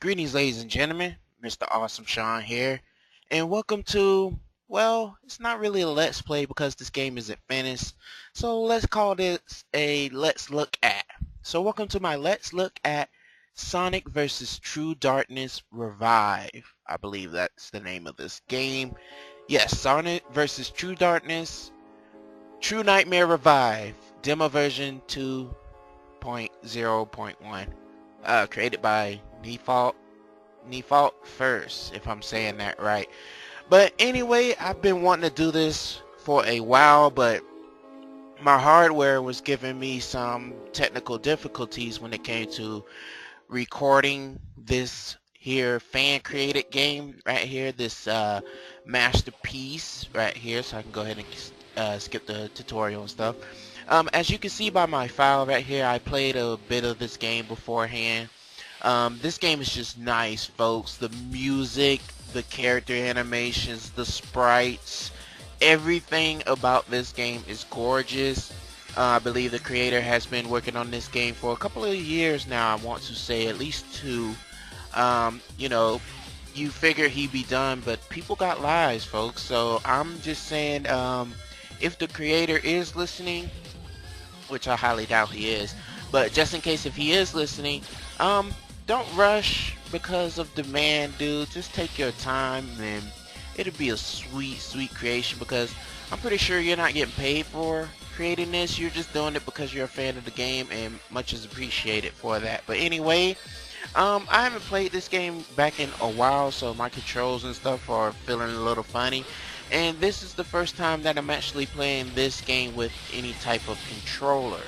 Greetings, ladies and gentlemen. Mr. Awesome Sean here, and welcome to, well, it's not really a let's play because this game isn't finished, so let's call this a let's look at. So welcome to my let's look at Sonic vs. True Darkness Revive. I believe that's the name of this game. Yes, Sonic vs. True Darkness, True Nightmare Revive, demo version 2.0.1, created by Default first, if I'm saying that right. But anyway, I've been wanting to do this for a while, but my hardware was giving me some technical difficulties when it came to recording this here fan created game right here, this masterpiece right here. So I can go ahead and skip the tutorial and stuff. As you can see by my file right here, I played a bit of this game beforehand. This game is just nice, folks. The music, the character animations, the sprites, everything about this game is gorgeous. I believe the creator has been working on this game for a couple of years now. I want to say at least two. You know, you figure he'd be done, but people got lives, folks. So I'm just saying, if the creator is listening, which I highly doubt he is, but just in case if he is listening, don't rush because of demand, dude. Just take your time and it'll be a sweet creation, because I'm pretty sure you're not getting paid for creating this. You're just doing it because you're a fan of the game, and much is appreciated for that. But anyway, I haven't played this game back in a while, so my controls and stuff are feeling a little funny. And this is the first time that I'm actually playing this game with any type of controller.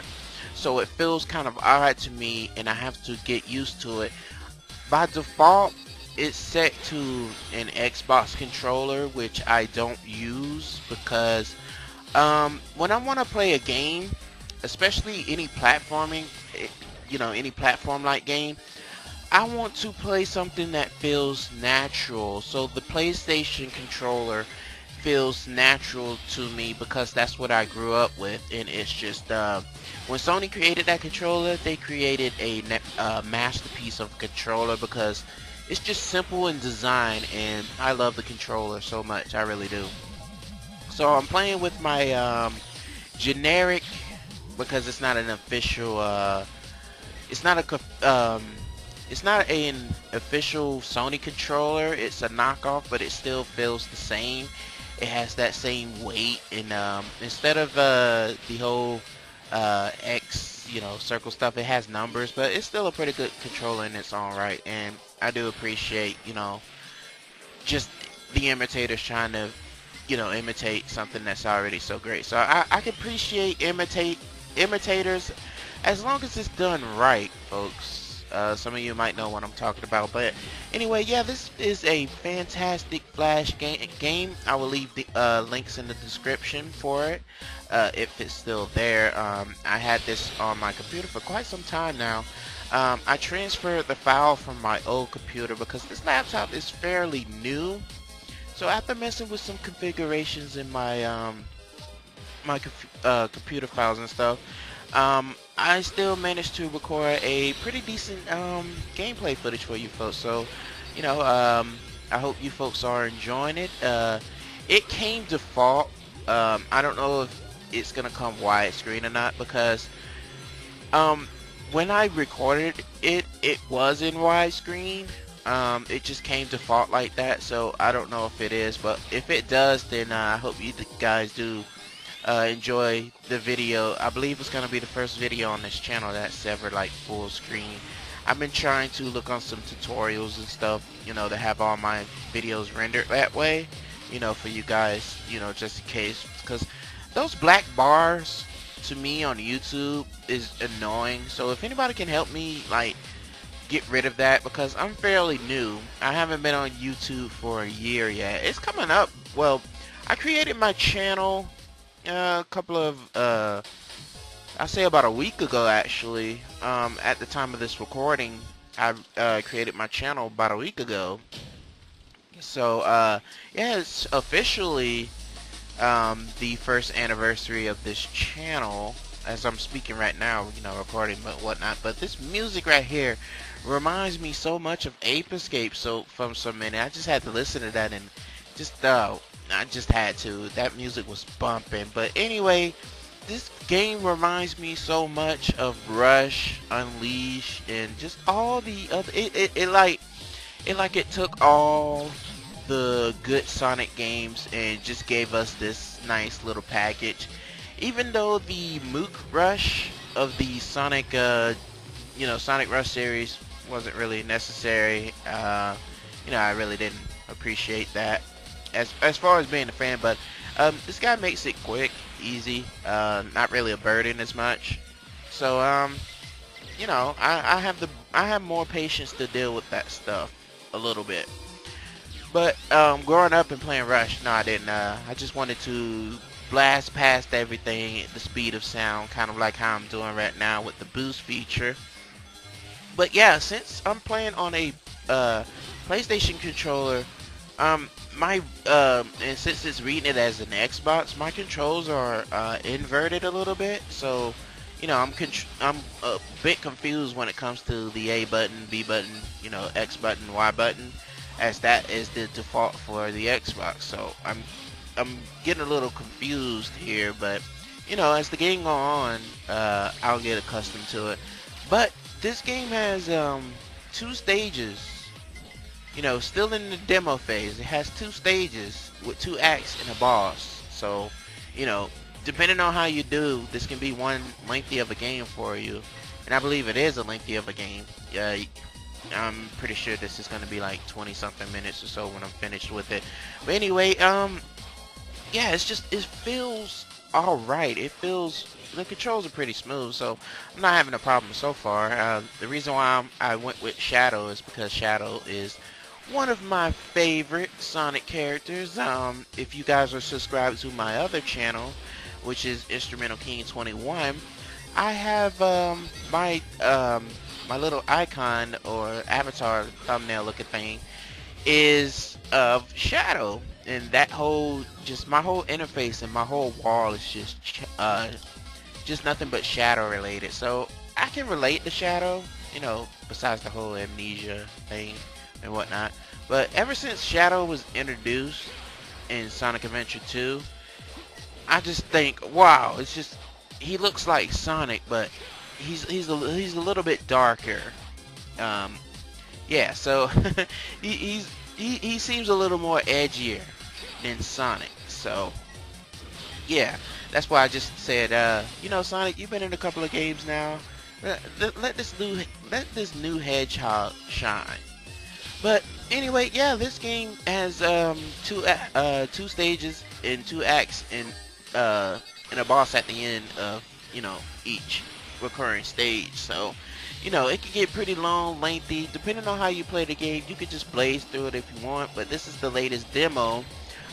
So it feels kind of odd to me, and I have to get used to it. By default, it's set to an Xbox controller, which I don't use because when I want to play a game, especially any platforming, any platform-like game, I want to play something that feels natural. So the PlayStation controller feels natural to me because that's what I grew up with, and it's just when Sony created that controller, they created a masterpiece of a controller because it's just simple in design, and I love the controller so much. I really do. So I'm playing with my generic, because it's not an official. It's not a. It's not an official Sony controller. It's a knockoff, but it still feels the same. It has that same weight, and instead of the whole X, circle stuff, it has numbers, but it's still a pretty good controller in its own right. And I do appreciate, just the imitators trying to, imitate something that's already so great. So I can appreciate imitators as long as it's done right, folks. Some of you might know what I'm talking about, but anyway, yeah, this is a fantastic Flash game. I will leave the links in the description for it if it's still there. I had this on my computer for quite some time now. I transferred the file from my old computer because this laptop is fairly new. So after messing with some configurations in my computer files and stuff, I still managed to record a pretty decent gameplay footage for you folks. So, I hope you folks are enjoying it. It came default. I don't know if it's gonna come widescreen or not, because when I recorded it, it was in widescreen. It just came default like that, so I don't know if it is, but if it does, then I hope you guys do enjoy the video. I believe it's going to be the first video on this channel that's ever like full screen. I've been trying to look on some tutorials and stuff, to have all my videos rendered that way, for you guys, just in case, because those black bars to me on YouTube is annoying. So if anybody can help me like get rid of that, because I'm fairly new. I haven't been on YouTube for a year yet. It's coming up. Well, I created my channel a couple of I say about a week ago, actually. At the time of this recording, I created my channel about a week ago. So yeah, it's officially the first anniversary of this channel as I'm speaking right now, recording but whatnot. But this music right here reminds me so much of Ape Escape. So from so many, I just had to listen to that and just I just had to. That music was bumping. But anyway, this game reminds me so much of Rush, Unleash, and just all the other. It took all the good Sonic games and just gave us this nice little package. Even though the Mook Rush of the Sonic, Sonic Rush series wasn't really necessary. I really didn't appreciate that as far as being a fan. But this guy makes it quick, easy, not really a burden as much. So I have more patience to deal with that stuff a little bit. But growing up and playing Rush, no, I didn't. I just wanted to blast past everything at the speed of sound, kind of like how I'm doing right now with the boost feature. But yeah, since I'm playing on a PlayStation controller, and since it's reading it as an Xbox, my controls are inverted a little bit. So, I'm a bit confused when it comes to the A button, B button, X button, Y button, as that is the default for the Xbox. So I'm getting a little confused here, but as the game goes on, I'll get accustomed to it. But this game has 2 stages. Still in the demo phase. It has 2 stages with 2 acts and a boss. So, depending on how you do, this can be one lengthy of a game for you. And I believe it is a lengthy of a game. I'm pretty sure this is going to be like 20 something minutes or so when I'm finished with it. But anyway, yeah, it feels alright. The controls are pretty smooth, so I'm not having a problem so far. The reason why I went with Shadow is because Shadow is one of my favorite Sonic characters. If you guys are subscribed to my other channel, which is Instrumental King 21, I have my little icon or avatar thumbnail looking thing is of Shadow, and my whole interface and my whole wall is just nothing but Shadow related. So I can relate to Shadow, besides the whole amnesia thing and whatnot. But ever since Shadow was introduced in Sonic Adventure 2, I just think, wow, he looks like Sonic, but he's a little bit darker. Yeah, so he seems a little more edgier than Sonic. So yeah, that's why I just said, Sonic, you've been in a couple of games now. Let this new hedgehog shine. But anyway, yeah, this game has 2 stages and 2 acts and a boss at the end of each recurring stage. So it can get pretty long, lengthy, depending on how you play the game. You could just blaze through it if you want, but this is the latest demo.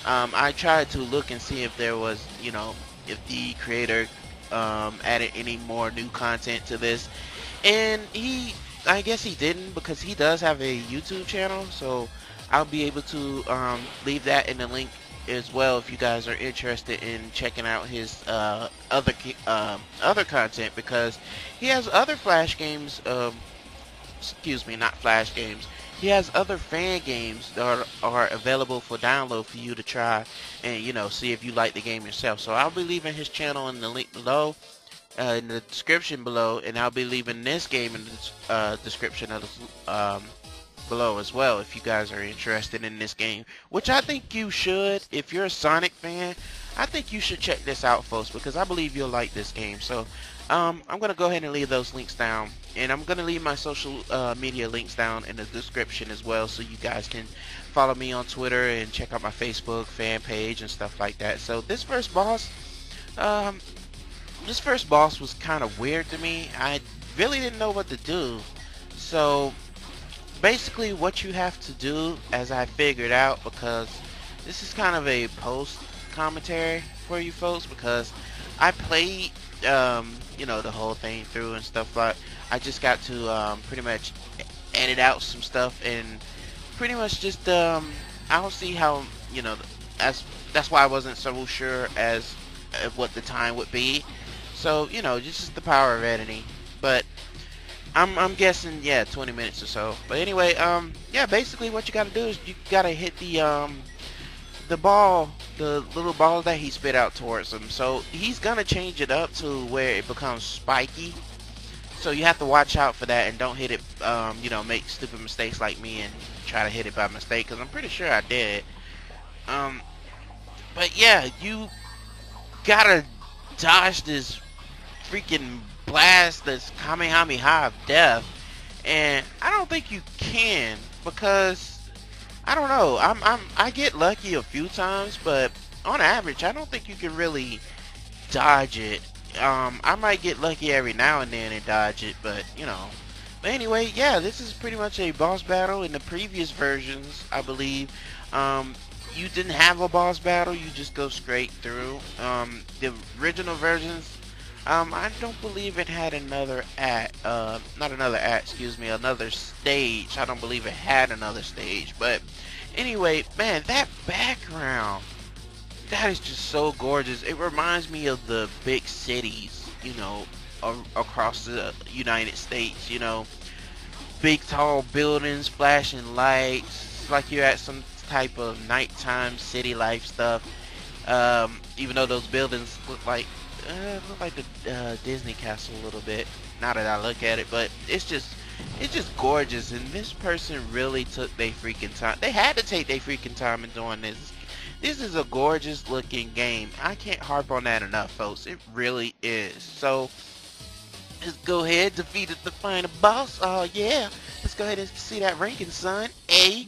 I tried to look and see if there was, if the creator added any more new content to this, and I guess he didn't, because he does have a YouTube channel, so I'll be able to leave that in the link as well if you guys are interested in checking out his other content, because he has other Flash games. Excuse me, not Flash games. He has other fan games that are available for download for you to try and see if you like the game yourself. So I'll be leaving his channel in the link below, in the description below, and I'll be leaving this game in the description of the below as well if you guys are interested in this game, which I think you should. If you're a Sonic fan, I think you should check this out, folks, because I believe you'll like this game. So I'm gonna go ahead and leave those links down, and I'm gonna leave my social media links down in the description as well, so you guys can follow me on Twitter and check out my Facebook fan page and stuff like that. So this first boss was kind of weird to me. I really didn't know what to do. So basically what you have to do, as I figured out, because this is kind of a post commentary for you folks, because I played the whole thing through and stuff, like I just got to pretty much edit out some stuff and pretty much just I don't see how that's why I wasn't so sure as what the time would be. So just the power of editing. But I'm guessing, yeah, 20 minutes or so. But anyway, yeah, basically what you gotta do is you gotta hit the ball, the little ball that he spit out towards him. So he's gonna change it up to where it becomes spiky. So you have to watch out for that and don't hit it, you know, make stupid mistakes like me and try to hit it by mistake, because I'm pretty sure I did. Um, but yeah, you gotta dodge this freaking blast, this Kamehameha of death, and I don't think you can, because I don't know. I get lucky a few times, but on average, I don't think you can really dodge it. I might get lucky every now and then and dodge it, but you know. But anyway, yeah, this is pretty much a boss battle. In the previous versions, I believe, you didn't have a boss battle. You just go straight through. The original versions, I don't believe it had another act. Not another act. Excuse me, another stage. I don't believe it had another stage. But anyway, man, that background. That is just so gorgeous. It reminds me of the big cities, you know, across the United States, you know. Big tall buildings, flashing lights. It's like you're at some type of nighttime city life stuff. Even though those buildings look like the Disney castle a little bit. Now that I look at it, but it's just gorgeous. And this person really took their freaking time. They had to take their freaking time in doing this. This is a gorgeous looking game. I can't harp on that enough, folks. It really is. So let's go ahead, defeated the final boss. Oh yeah. Let's go ahead and see that ranking, son. A.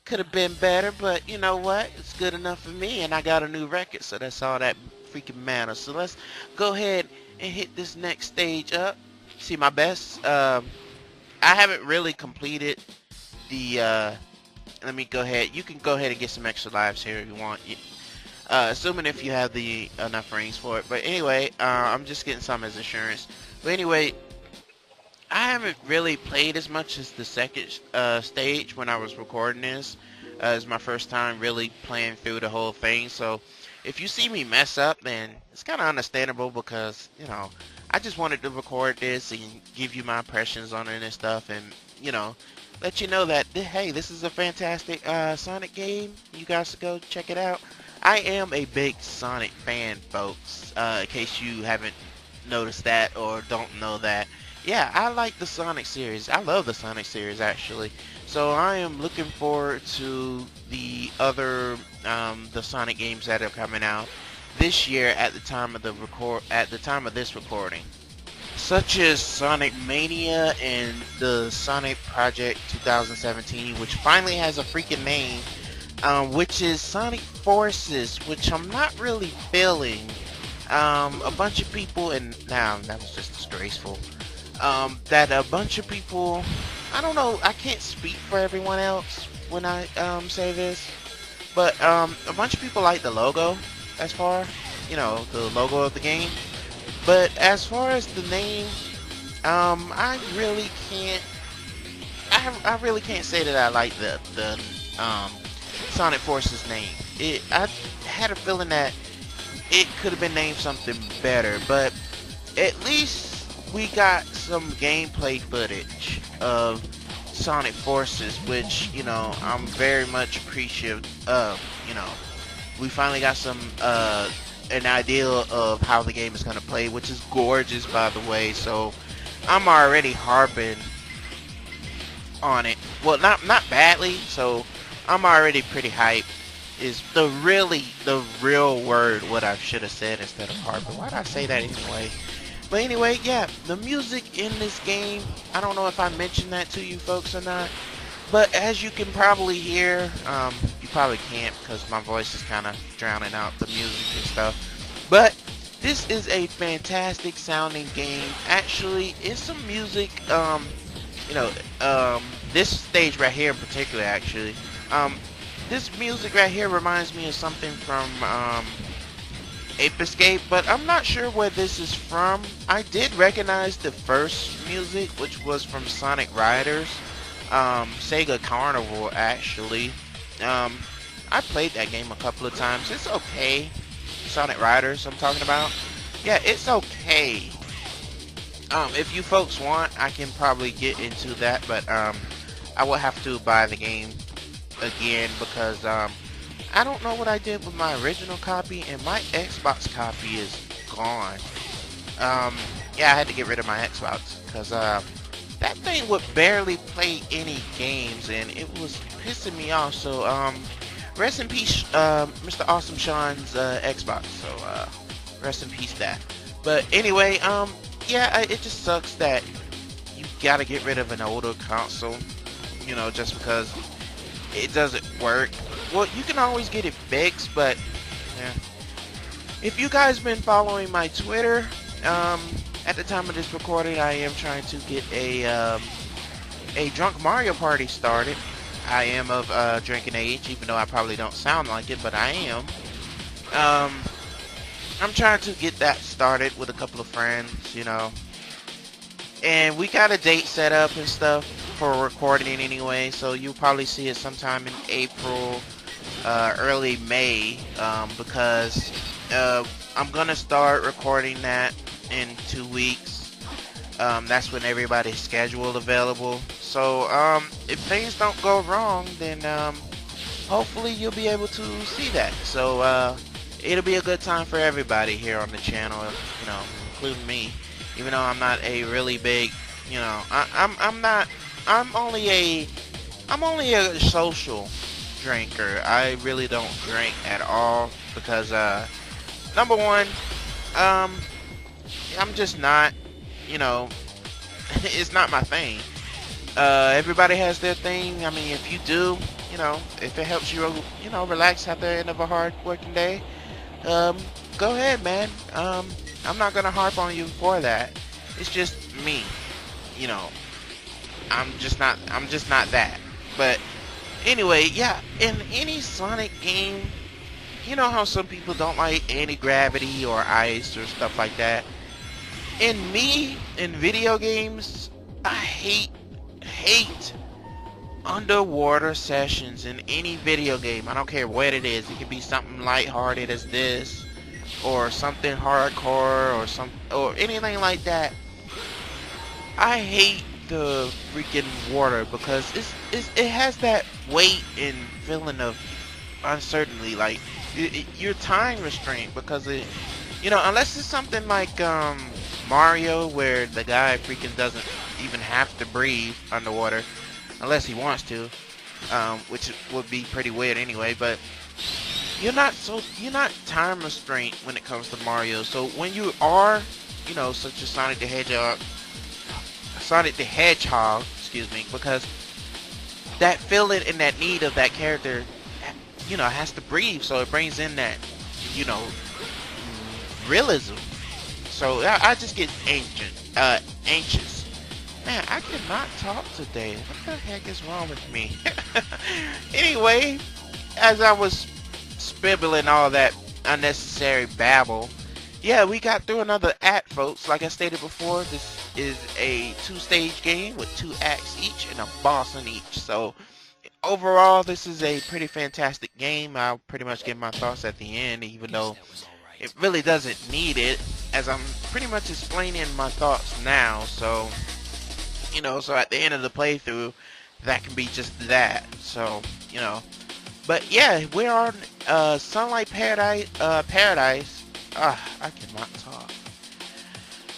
Could have been better, but you know what? It's good enough for me, and I got a new record, so that's all that freaking matters. So let's go ahead and hit this next stage up. See my best. I haven't really completed the. Let me go ahead. You can go ahead and get some extra lives here if you want. Assuming if you have the enough rings for it. But anyway, I'm just getting some as insurance. But anyway, I haven't really played as much as the second stage when I was recording this. It's my first time really playing through the whole thing. So if you see me mess up, then it's kind of understandable, because, you know, I just wanted to record this and give you my impressions on it and stuff, and, you know, let you know that, hey, this is a fantastic Sonic game. You guys should go check it out. I am a big Sonic fan, folks, in case you haven't noticed that or don't know that. Yeah, I like the Sonic series. I love the Sonic series, actually. So I am looking forward to the other the Sonic games that are coming out this year at the time of this recording, such as Sonic Mania and the Sonic Project 2017, which finally has a freaking name, which is Sonic Forces, which I'm not really feeling. A bunch of people, and now that was just disgraceful. That a bunch of people, I don't know, I can't speak for everyone else when I say this, but a bunch of people like the logo, as far, you know, the logo of the game. But as far as the name, I really can't. I really can't say that I like the Sonic Forces name. I had a feeling that it could have been named something better, but at least we got some gameplay footage of Sonic Forces, which, you know, I'm very much appreciative of. You know, we finally got some an idea of how the game is going to play, which is gorgeous, by the way. So I'm already harping on it. Well, not badly. So I'm already pretty hyped. Is the real word what I should have said instead of harping. Why did I say that anyway? But anyway, yeah, the music in this game, I don't know if I mentioned that to you folks or not, but as you can probably hear, you probably can't because my voice is kind of drowning out the music and stuff, but this is a fantastic sounding game. Actually, it's some music, you know, this stage right here in particular, actually, this music right here reminds me of something from, Ape Escape, but I'm not sure where this is from. I did recognize the first music, which was from Sonic Riders, Sega Carnival, actually. I played that game a couple of times. It's okay. Sonic Riders, I'm talking about. Yeah, it's okay. If you folks want, I can probably get into that, but I will have to buy the game again because I don't know what I did with my original copy, and my Xbox copy is gone. Um, yeah, I had to get rid of my Xbox because that thing would barely play any games, and it was pissing me off. So rest in peace, Mr. Awesome Sean's Xbox. So rest in peace that. But anyway, yeah, it just sucks that you gotta get rid of an older console, you know, just because it doesn't work. Well, you can always get it fixed, but yeah. If you guys been following my Twitter, at the time of this recording, I am trying to get a drunk Mario party started. I am of drinking age, even though I probably don't sound like it, but I am. I'm trying to get that started with a couple of friends, you know. And we got a date set up and stuff for recording it anyway, so you'll probably see it sometime in April, early May, because I'm gonna start recording that in 2 weeks. That's when everybody's schedule available. So if things don't go wrong, then hopefully you'll be able to see that. So it'll be a good time for everybody here on the channel, you know, including me. Even though I'm not a really big, you know, I'm only a social drinker. I really don't drink at all because number one, I'm just not, you know, it's not my thing. Everybody has their thing. I mean, if you do, you know, if it helps you, you know, relax at the end of a hard working day, go ahead, man. I'm not gonna harp on you for that. It's just me, you know. I'm just not that. But anyway, yeah. In any Sonic game, you know how some people don't like anti-gravity or ice or stuff like that. In video games, I hate underwater sessions in any video game. I don't care what it is. It can be something lighthearted as this, or something hardcore, or anything like that. I hate the freaking water because it has that weight and feeling of uncertainty. Like you're time restrained because it, you know, unless it's something like Mario where the guy freaking doesn't even have to breathe underwater unless he wants to, which would be pretty weird anyway. But you're not time restrained when it comes to Mario. So when you are, you know, such as Sonic the Hedgehog, excuse me, because that feeling and that need of that character, you know, has to breathe. So it brings in that, you know, realism. So I just get anxious. Man, I cannot talk today. What the heck is wrong with me? Anyway, as I was spibbling all that unnecessary babble, yeah, we got through another act, folks. Like I stated before, this is a 2-stage game with 2 acts each and a boss in each. So overall, this is a pretty fantastic game. I'll pretty much give my thoughts at the end, even though it really doesn't need it, as I'm pretty much explaining my thoughts now. So, you know, so at the end of the playthrough, that can be just that. So, you know, but yeah, we're on Sunlight Paradise. I cannot talk.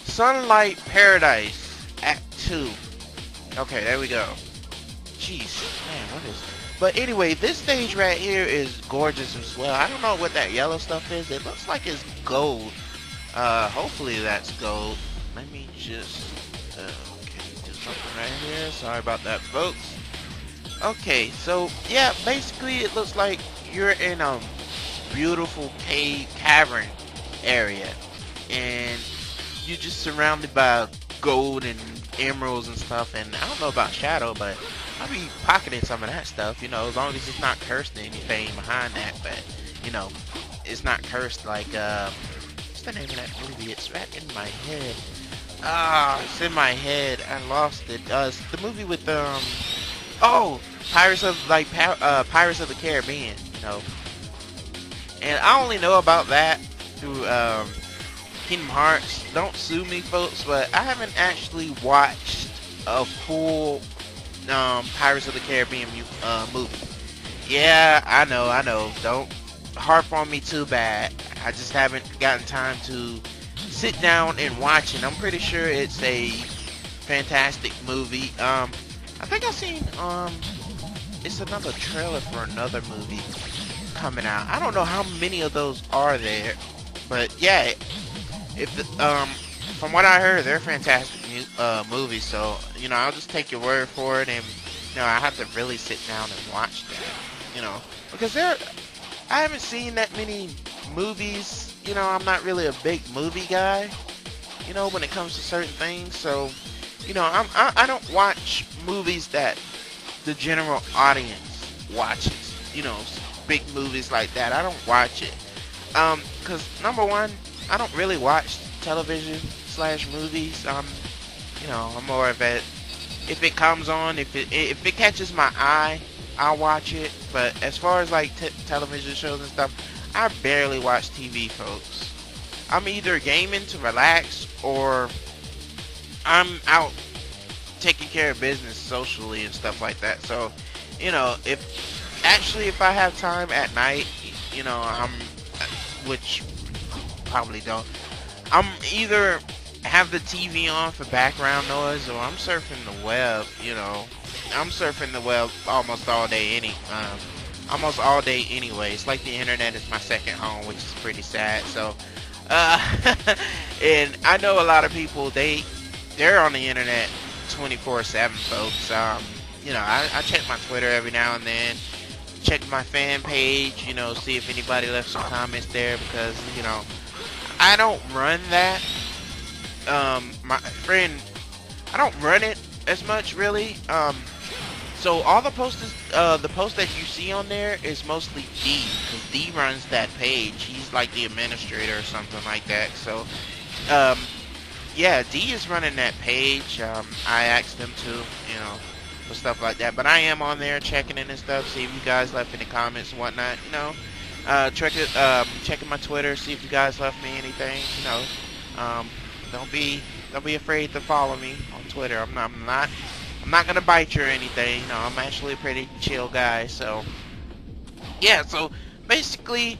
Sunlight Paradise Act 2. Okay, there we go. Jeez, man, what is? But anyway, this stage right here is gorgeous as well. I don't know what that yellow stuff is. It looks like it's gold. Hopefully that's gold. Let me just okay, do something right here. Sorry about that, folks. Okay, so yeah, basically it looks like you're in a beautiful cavern area, and you're just surrounded by gold and emeralds and stuff. And I don't know about Shadow, but I'll be pocketing some of that stuff, you know, as long as it's not cursed or anything behind that. But you know, it's not cursed like what's the name of that movie? It's right in my head. It's in my head. I lost it. It's the movie with oh, Pirates of the Caribbean, you know. And I only know about that through Kingdom Hearts. Don't sue me, folks, but I haven't actually watched a full Pirates of the Caribbean movie. Yeah, I know. Don't harp on me too bad. I just haven't gotten time to sit down and watch it. I'm pretty sure it's a fantastic movie. I think I've seen it's another trailer for another movie coming out. I don't know how many of those are there, but yeah, if from what I heard, they're fantastic movies. So I'll just take your word for it, and I have to really sit down and watch that. Because I haven't seen that many movies. I'm not really a big movie guy. When it comes to certain things. So, I don't watch movies that the general audience watches. Big movies like that. I don't watch it. Cause number one, I don't really watch television/movies. I'm more of a, if it comes on, if it catches my eye, I'll watch it. But as far as like television shows and stuff, I barely watch TV, folks. I'm either gaming to relax or I'm out taking care of business socially and stuff like that. So, if I have time at night, which probably don't, I'm either have the TV on for background noise or I'm surfing the web. I'm surfing the web almost all day anyway. It's like the internet is my second home, which is pretty sad. So, and I know a lot of people, they're on the internet 24/7, folks. I check my Twitter every now and then, check my fan page, see if anybody left some comments there, because, I don't run that. My friend, I don't run it as much, really. So all the posts that you see on there is mostly D, because D runs that page. He's like the administrator or something like that. So, yeah, D is running that page. I asked him to, for stuff like that. But I am on there checking in and stuff, see if you guys left any comments and whatnot. Checking my Twitter, see if you guys left me anything. Don't be afraid to follow me on Twitter. I'm not gonna bite you or anything. I'm actually a pretty chill guy. So yeah. So basically,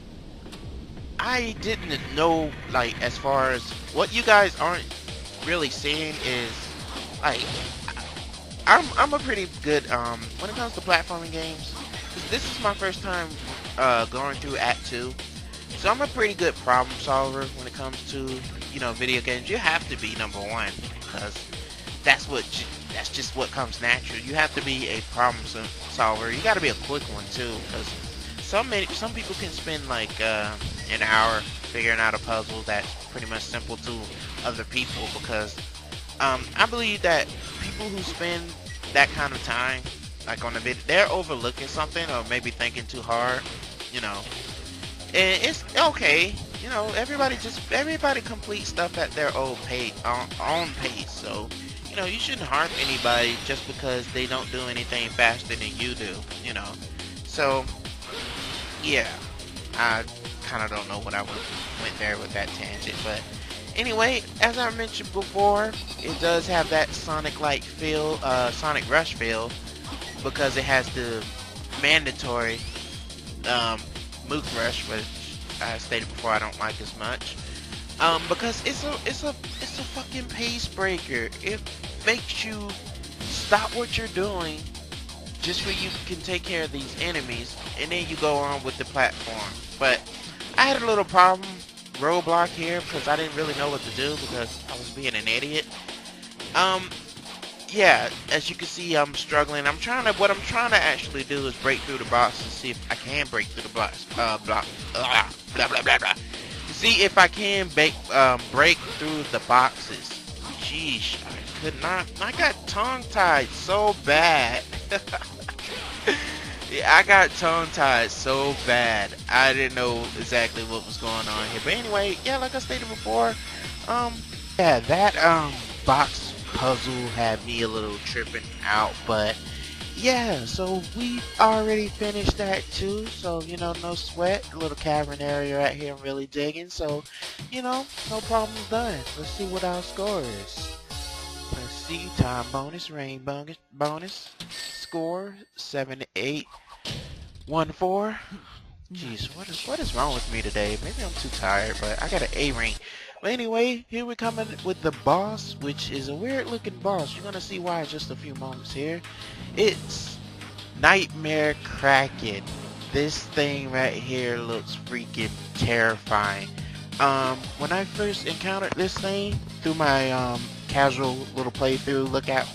I didn't know, like, as far as what you guys aren't really seeing is, like, I'm a pretty good when it comes to platforming games. 'Cause this is my first time going through Act 2, so I'm a pretty good problem solver when it comes to video games. You have to be number one, because that's just what comes natural. You have to be a problem solver. You got to be a quick one too, because some people can spend like an hour figuring out a puzzle that's pretty much simple to other people. Because I believe that people who spend that kind of time, like on a video, they're overlooking something or maybe thinking too hard. And it's okay. Everybody completes stuff at their own pace. So, you shouldn't harm anybody just because they don't do anything faster than you do. So, yeah, I kind of don't know what I went there with that tangent, but anyway, as I mentioned before, it does have that Sonic-like feel, Sonic Rush feel, because it has the mandatory Mook Rush, which I stated before I don't like as much, because it's a fucking pace breaker. It makes you stop what you're doing just so you can take care of these enemies, and then you go on with the platform. But I had a little roadblock here, because I didn't really know what to do because I was being an idiot. Yeah, as you can see, I'm struggling. What I'm trying to actually do is break through the box and see if I can break through the box. Blah blah blah. See if I can break through the boxes. Sheesh, I could not. I got tongue-tied so bad. Yeah, I got tongue-tied so bad. I didn't know exactly what was going on here. But anyway, yeah, like I stated before, yeah, that box puzzle had me a little tripping out. But yeah, so we already finished that too. So, no sweat. A little cavern area right here I'm really digging. So, no problem done. Let's see what our score is. Let's see. Time bonus, rain bonus. Score 7814. Jeez, what is wrong with me today? Maybe I'm too tired, but I got an A ring. But anyway, here we're coming with the boss, which is a weird looking boss. You're gonna see why in just a few moments here. It's Nightmare Kraken. This thing right here looks freaking terrifying. When I first encountered this thing through my casual little playthrough, look at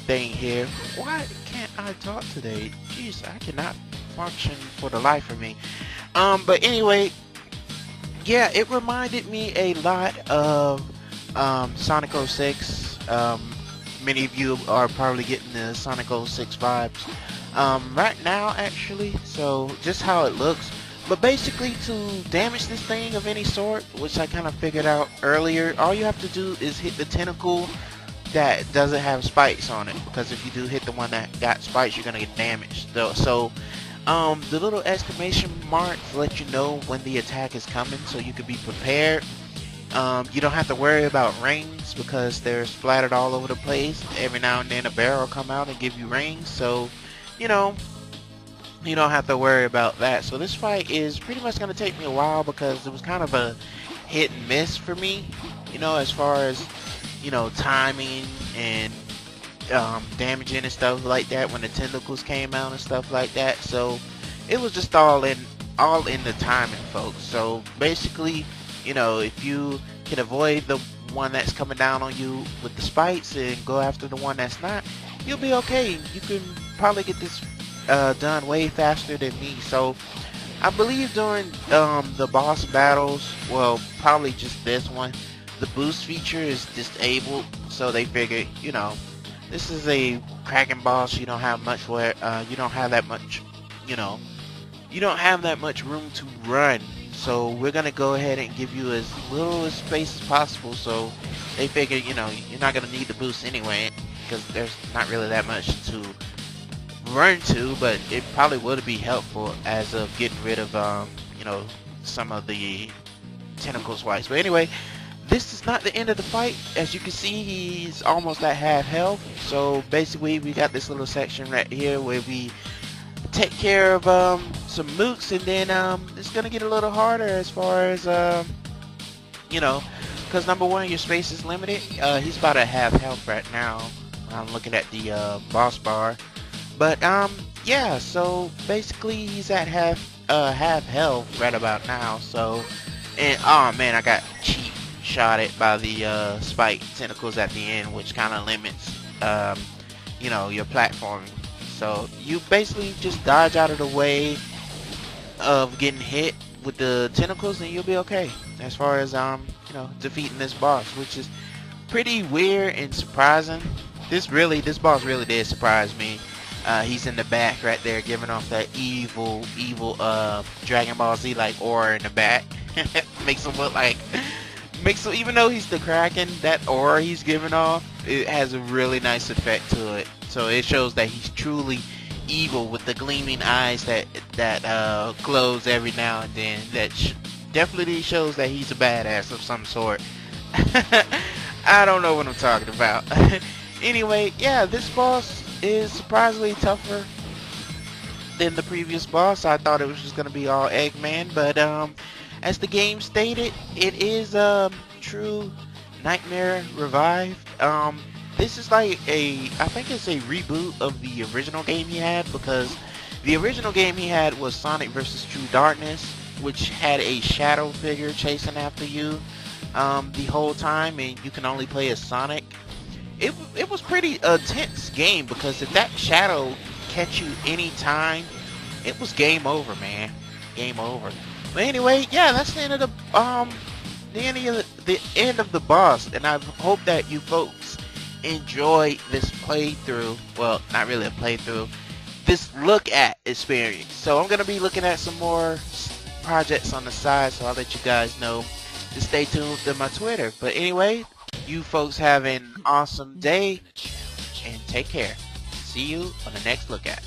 thing here. Why can't I talk today? Jeez, I cannot function for the life of me. But anyway, yeah, it reminded me a lot of Sonic 06. Many of you are probably getting the Sonic 06 vibes right now, actually. So just how it looks. But basically, to damage this thing of any sort, which I kind of figured out earlier, all you have to do is hit the tentacle that doesn't have spikes on it, because if you do hit the one that got spikes, you're gonna get damaged. So the little exclamation marks let you know when the attack is coming, so you can be prepared. You don't have to worry about rings because they're splattered all over the place. Every now and then a barrel will come out and give you rings, so you don't have to worry about that. So this fight is pretty much gonna take me a while because it was kind of a hit and miss for me, as far as timing and damaging and stuff like that when the tentacles came out and stuff like that. So it was just all in the timing, folks. So basically, if you can avoid the one that's coming down on you with the spikes and go after the one that's not, you'll be okay. You can probably get this done way faster than me. So I believe during the boss battles, well, probably just this one, the boost feature is disabled, so they figured, this is a Kraken boss. You don't have much you don't have that much, you don't have that much room to run. So we're gonna go ahead and give you as little space as possible. So they figured, you're not gonna need the boost anyway, because there's not really that much to run to, but it probably would be helpful as of getting rid of, some of the tentacle swipes. But anyway, this is not the end of the fight. As you can see, he's almost at half health. So basically, we got this little section right here where we take care of some mooks, and then it's gonna get a little harder as far as because number one, your space is limited. He's about at half health right now. I'm looking at the boss bar, but yeah. So basically, he's at half health right about now. So, and oh man, I got cheap shotted by the spike tentacles at the end, which kind of limits your platforming. So you basically just dodge out of the way of getting hit with the tentacles, and you'll be okay as far as defeating this boss, which is pretty weird and surprising. This boss really did surprise me. He's in the back right there, giving off that evil Dragon Ball Z like aura in the back. Makes him even though he's the Kraken, that aura he's giving off, it has a really nice effect to it. So it shows that he's truly evil with the gleaming eyes that glows every now and then. That definitely shows that he's a badass of some sort. I don't know what I'm talking about. Anyway, yeah, this boss is surprisingly tougher than the previous boss. I thought it was just gonna be all Eggman, but as the game stated, it is true Nightmare revived. This is like I think it's a reboot of the original game he had, because the original game he had was Sonic vs. True Darkness, which had a shadow figure chasing after you the whole time, and you can only play as Sonic. It was pretty tense game, because if that shadow catch you anytime, it was game over, man. Game over. But anyway, yeah, that's the end of the end of the boss, and I hope that you folks enjoy this playthrough. Well, not really a playthrough, this look at experience. So I'm gonna be looking at some more projects on the side, so I'll let you guys know to stay tuned to my Twitter. But anyway, you folks have an awesome day. and take care. See you on the next look at.